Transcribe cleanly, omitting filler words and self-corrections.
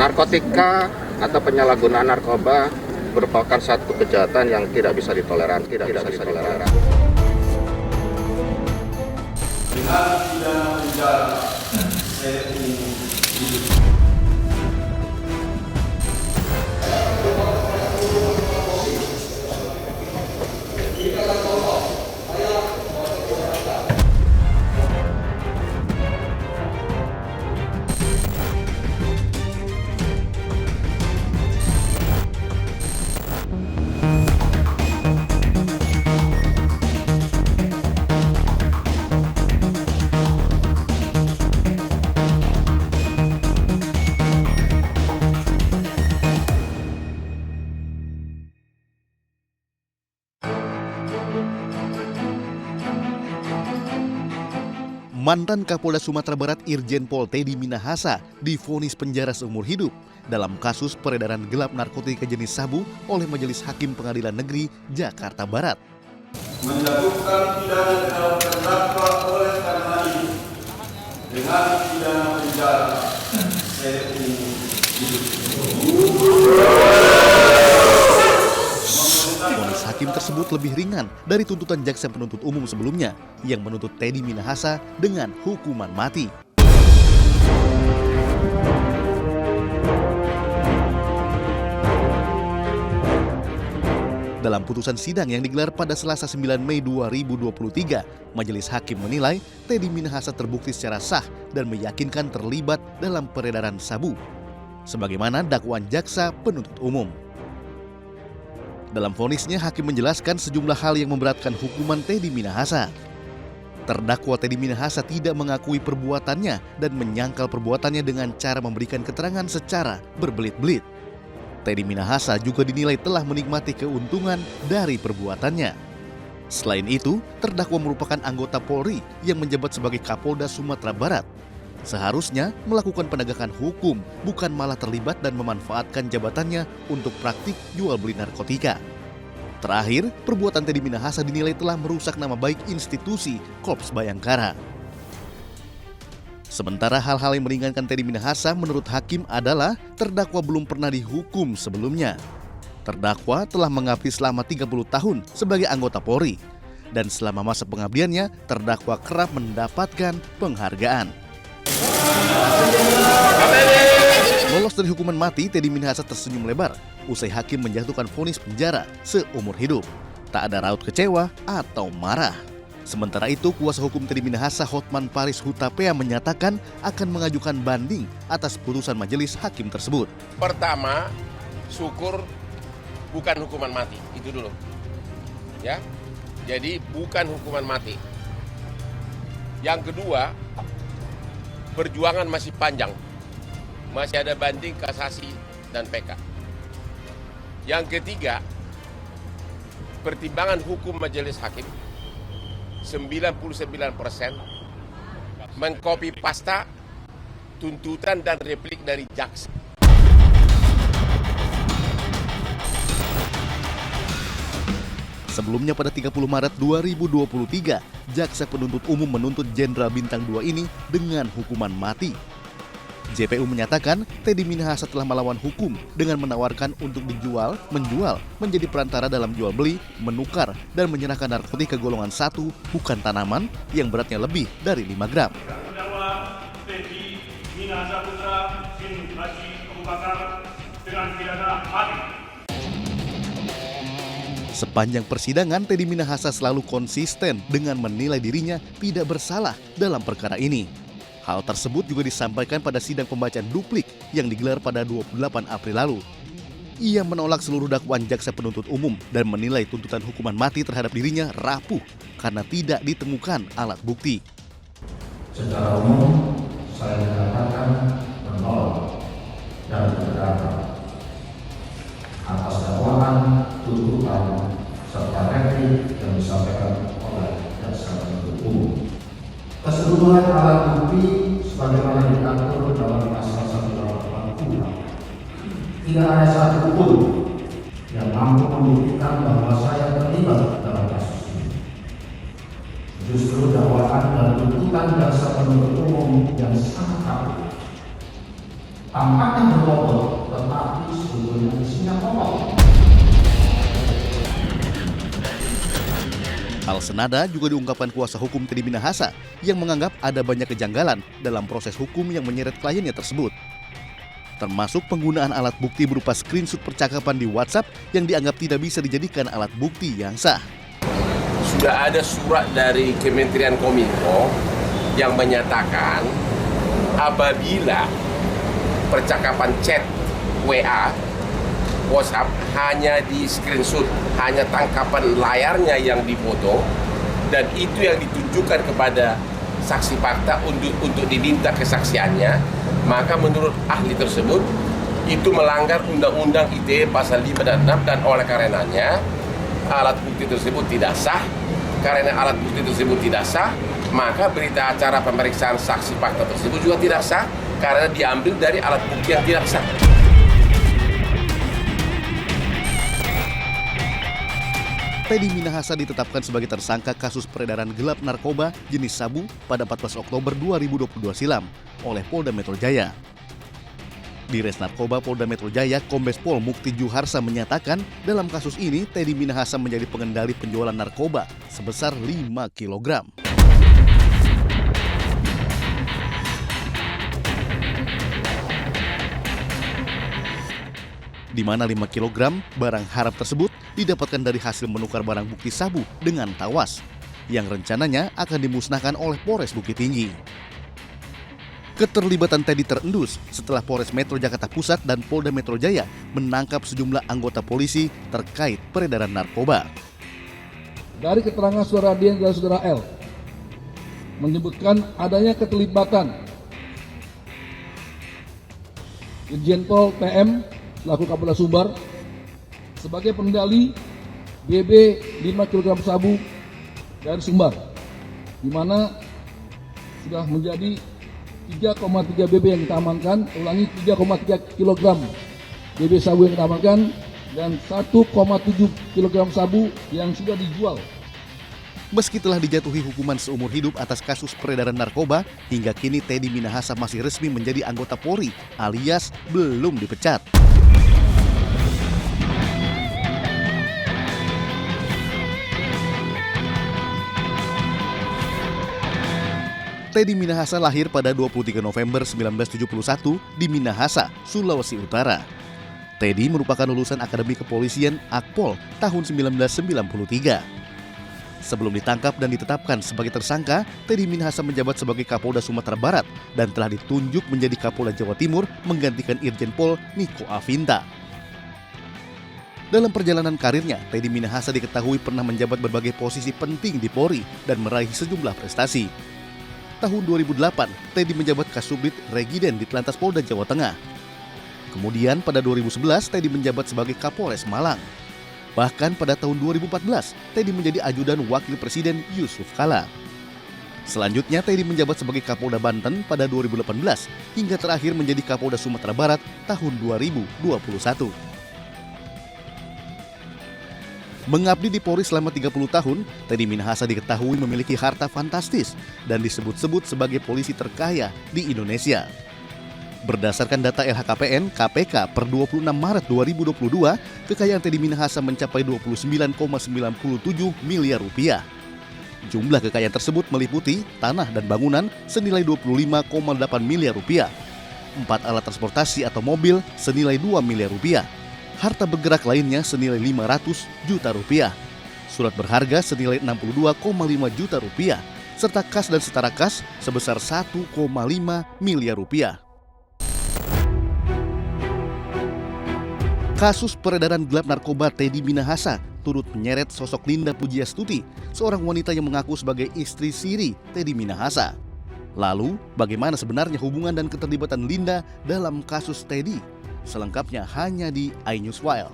Narkotika atau penyalahgunaan narkoba merupakan satu kejahatan yang tidak bisa ditoleransi. Dengan pidana penjara seumur hidup. Mantan Kapolda Sumatera Barat Irjen Pol Teddy Minahasa divonis penjara seumur hidup dalam kasus peredaran gelap narkotika jenis sabu oleh Majelis Hakim Pengadilan Negeri Jakarta Barat. Menjatuhkan pidana terhadap terdakwa oleh karena ini dengan pidana penjara seumur hidup. Vonis hakim tersebut lebih ringan dari tuntutan jaksa penuntut umum sebelumnya yang menuntut Teddy Minahasa dengan hukuman mati. Dalam putusan sidang yang digelar pada Selasa 9 Mei 2023, Majelis Hakim menilai Teddy Minahasa terbukti secara sah dan meyakinkan terlibat dalam peredaran sabu, sebagaimana dakwaan jaksa penuntut umum. Dalam vonisnya, hakim menjelaskan sejumlah hal yang memberatkan hukuman Teddy Minahasa. Terdakwa Teddy Minahasa tidak mengakui perbuatannya dan menyangkal perbuatannya dengan cara memberikan keterangan secara berbelit-belit. Teddy Minahasa juga dinilai telah menikmati keuntungan dari perbuatannya. Selain itu, terdakwa merupakan anggota Polri yang menjabat sebagai Kapolda Sumatera Barat. Seharusnya melakukan penegakan hukum, bukan malah terlibat dan memanfaatkan jabatannya untuk praktik jual beli narkotika. Terakhir, perbuatan Teddy Minahasa dinilai telah merusak nama baik institusi Korps Bayangkara. Sementara hal-hal yang meringankan Teddy Minahasa menurut hakim adalah terdakwa belum pernah dihukum sebelumnya. Terdakwa telah mengabdi selama 30 tahun sebagai anggota Polri, dan selama masa pengabdiannya terdakwa kerap mendapatkan penghargaan. Lolos dari hukuman mati, Teddy Minahasa tersenyum lebar usai hakim menjatuhkan vonis penjara seumur hidup. Tak ada raut kecewa atau marah. Sementara itu, kuasa hukum Teddy Minahasa Hotman Paris Hutapea menyatakan akan mengajukan banding atas putusan majelis hakim tersebut. Pertama, syukur bukan hukuman mati, itu dulu. Ya. Jadi bukan hukuman mati. Yang kedua, perjuangan masih panjang. Masih ada banding, kasasi, dan PK. Yang ketiga, pertimbangan hukum majelis hakim 99% mengcopy pasta tuntutan dan replik dari jaksa. Sebelumnya pada 30 Maret 2023, jaksa penuntut umum menuntut Jenderal Bintang 2 ini dengan hukuman mati. JPU menyatakan Teddy Minahasa telah melawan hukum dengan menawarkan untuk menjual menjadi perantara dalam jual beli, menukar, dan menyerahkan narkotika golongan 1 bukan tanaman yang beratnya lebih dari 5 gram. Terdakwa Teddy Minahasa Putra bin Haji Abu Bakar dengan pidana mati. Sepanjang persidangan, Teddy Minahasa selalu konsisten dengan menilai dirinya tidak bersalah dalam perkara ini. Hal tersebut juga disampaikan pada sidang pembacaan duplik yang digelar pada 28 April lalu. Ia menolak seluruh dakwaan jaksa penuntut umum dan menilai tuntutan hukuman mati terhadap dirinya rapuh karena tidak ditemukan alat bukti. Secara umum, saya menyatakan menolak dan berkeberatan atas dakwaan, tuntutan, serta replik yang disampaikan oleh jaksa penuntut umum. Keseluruhan alat bukti sebagaimana diatur dalam pasal 180 tidak ada satu pun yang mampu membuktikan bahwa saya terlibat dalam kasus ini. Justru dakwaan dan tuntutan jaksa penuntut umum yang sangat rapuh Tampaknya berbobot, tetapi sebetulnya isinya kosong. Hal senada juga diungkapkan kuasa hukum Teddy Minahasa yang menganggap ada banyak kejanggalan dalam proses hukum yang menyeret kliennya tersebut. Termasuk penggunaan alat bukti berupa screenshot percakapan di WhatsApp yang dianggap tidak bisa dijadikan alat bukti yang sah. Sudah ada surat dari Kementerian Kominfo yang menyatakan apabila percakapan chat WA, WhatsApp hanya di screenshot, hanya tangkapan layarnya yang difoto, dan itu yang ditunjukkan kepada saksi fakta untuk diminta kesaksiannya, maka menurut ahli tersebut itu melanggar Undang-Undang ITE pasal 5 dan 6, dan oleh karenanya alat bukti tersebut tidak sah. Karena alat bukti tersebut tidak sah, maka berita acara pemeriksaan saksi fakta tersebut juga tidak sah karena diambil dari alat bukti yang tidak sah. Teddy Minahasa ditetapkan sebagai tersangka kasus peredaran gelap narkoba jenis sabu pada 14 Oktober 2022 silam oleh Polda Metro Jaya. Di Res Narkoba Polda Metro Jaya, Kombes Pol Mukti Juharsa menyatakan dalam kasus ini Teddy Minahasa menjadi pengendali penjualan narkoba sebesar 5 kg. Di mana 5 kg barang haram tersebut didapatkan dari hasil menukar barang bukti sabu dengan tawas yang rencananya akan dimusnahkan oleh Polres Bukit Tinggi. Keterlibatan Teddy terendus setelah Polres Metro Jakarta Pusat dan Polda Metro Jaya menangkap sejumlah anggota polisi terkait peredaran narkoba. Dari keterangan saudara D dan saudara L menyebutkan adanya keterlibatan Irjen Pol PM selaku Kapolda Sumbar sebagai pengendali BB 5 kg sabu dari Sumbar, di mana sudah menjadi 3,3 BB yang kita amankan, 3,3 kg BB sabu yang kita amankan, dan 1,7 kg sabu yang sudah dijual. Meski telah dijatuhi hukuman seumur hidup atas kasus peredaran narkoba, hingga kini Teddy Minahasa masih resmi menjadi anggota Polri alias belum dipecat. Teddy Minahasa lahir pada 23 November 1971 di Minahasa, Sulawesi Utara. Teddy merupakan lulusan Akademi Kepolisian Akpol tahun 1993. Sebelum ditangkap dan ditetapkan sebagai tersangka, Teddy Minahasa menjabat sebagai Kapolda Sumatera Barat dan telah ditunjuk menjadi Kapolda Jawa Timur menggantikan Irjen Pol Niko Afinta. Dalam perjalanan karirnya, Teddy Minahasa diketahui pernah menjabat berbagai posisi penting di Polri dan meraih sejumlah prestasi. Tahun 2008, Teddy menjabat Kasubdit Regiden di Telantas Polda Jawa Tengah. Kemudian pada 2011, Teddy menjabat sebagai Kapolres Malang. Bahkan pada tahun 2014, Teddy menjadi ajudan Wakil Presiden Yusuf Kala. Selanjutnya, Teddy menjabat sebagai Kapolda Banten pada 2018 hingga terakhir menjadi Kapolda Sumatera Barat tahun 2021. Mengabdi di Polri selama 30 tahun, Teddy Minahasa diketahui memiliki harta fantastis dan disebut-sebut sebagai polisi terkaya di Indonesia. Berdasarkan data LHKPN KPK per 26 Maret 2022, kekayaan Teddy Minahasa mencapai 29,97 miliar rupiah. Jumlah kekayaan tersebut meliputi tanah dan bangunan senilai 25,8 miliar rupiah, 4 alat transportasi atau mobil senilai 2 miliar rupiah, harta bergerak lainnya senilai 500 juta rupiah, surat berharga senilai 62,5 juta rupiah, serta kas dan setara kas sebesar 1,5 miliar rupiah. Kasus peredaran gelap narkoba Teddy Minahasa turut menyeret sosok Linda Pujiastuti, seorang wanita yang mengaku sebagai istri siri Teddy Minahasa. Lalu, bagaimana sebenarnya hubungan dan keterlibatan Linda dalam kasus Teddy? Selengkapnya hanya di iNewsWire.